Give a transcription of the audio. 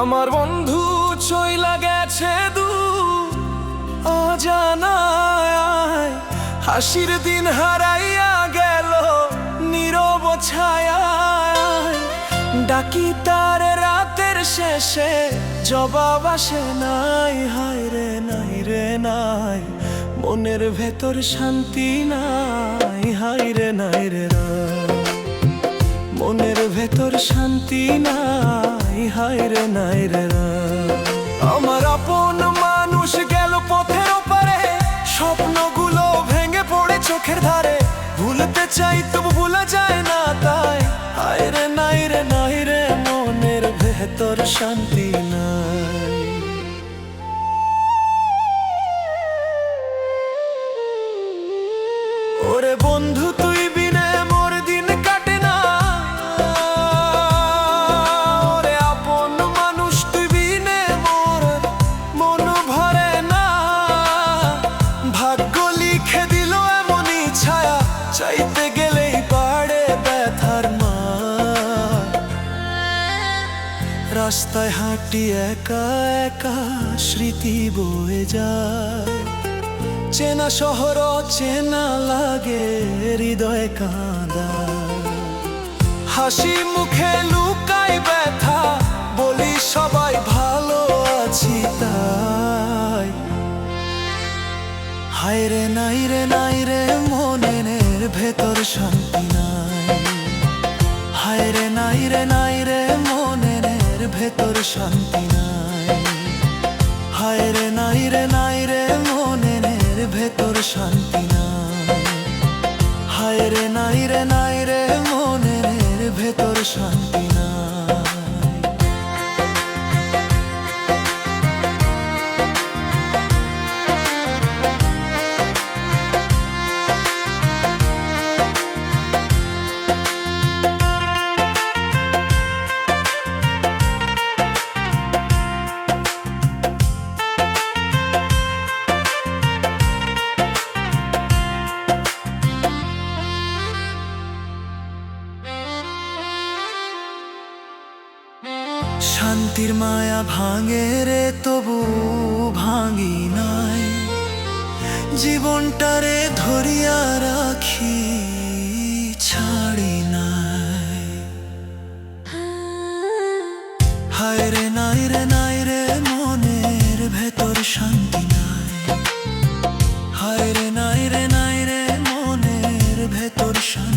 আমার বন্ধু চইলা গেছে অজানায়, হাসির দিন হারাইয়া গেল নীরব ছায়ায়। ডাকি তার রাতের শেষে জবাব আসে নাই, হায় রে নাই রে নাই, মনের ভেতর শান্তি নাই, হায় রে নাই রে নাই, মনের ভেতর শান্তি নাই, হায় রে নাই রে নাই। আমার আপন মানুষ গেল পথের ওপারে, স্বপ্নগুলো ভেঙে পড়ে চোখের ধারে। ভুলতে চাই তবু ভুলা যায় না তাই, হায় রে নাই রে নাই রে, মনের ভেতর শান্তি নাই। ওরে বন্ধু তুই বিনে মোর দিন কাটে না, ওরে আপন মানুষ তুই বিনে মোর মন ভরে না। ভাগ্য লিখে দিল এমনই ছায়া, চাইতে গেলেই বাড়ে ব্যথার মার। রাস্তায় হাঁটি একা একা স্মৃতি বয়ে যায়, চেনা শহর চেনা লাগে হৃদয় কাঁদা। হাসি মুখে লুকাই ব্যথা, বলি সবাই ভালো আছি তাই। হায় রে নাই রে নাই রে, মনের ভেতর শান্তি নাই, হায় রে নাই রে নাই রে, মনের ভেতর শান্তি নাই, হায় রে নাই রে নাই রে, মনের ভেতর শান্তি নাই, হায় রে নাই রে নাই রে, মনের ভেতর শান্তি নাই। শান্তির মায়া ভাঙে রে তবু ভাঙি নাই, জীবনটারে ধরিয়া রাখি ছাড়ি নাই। হায় রে নাই রে নাই রে, মনের ভেতর শান্তি নাই, হায় রে নাই রে নাই রে, মনের ভেতর শান্তি।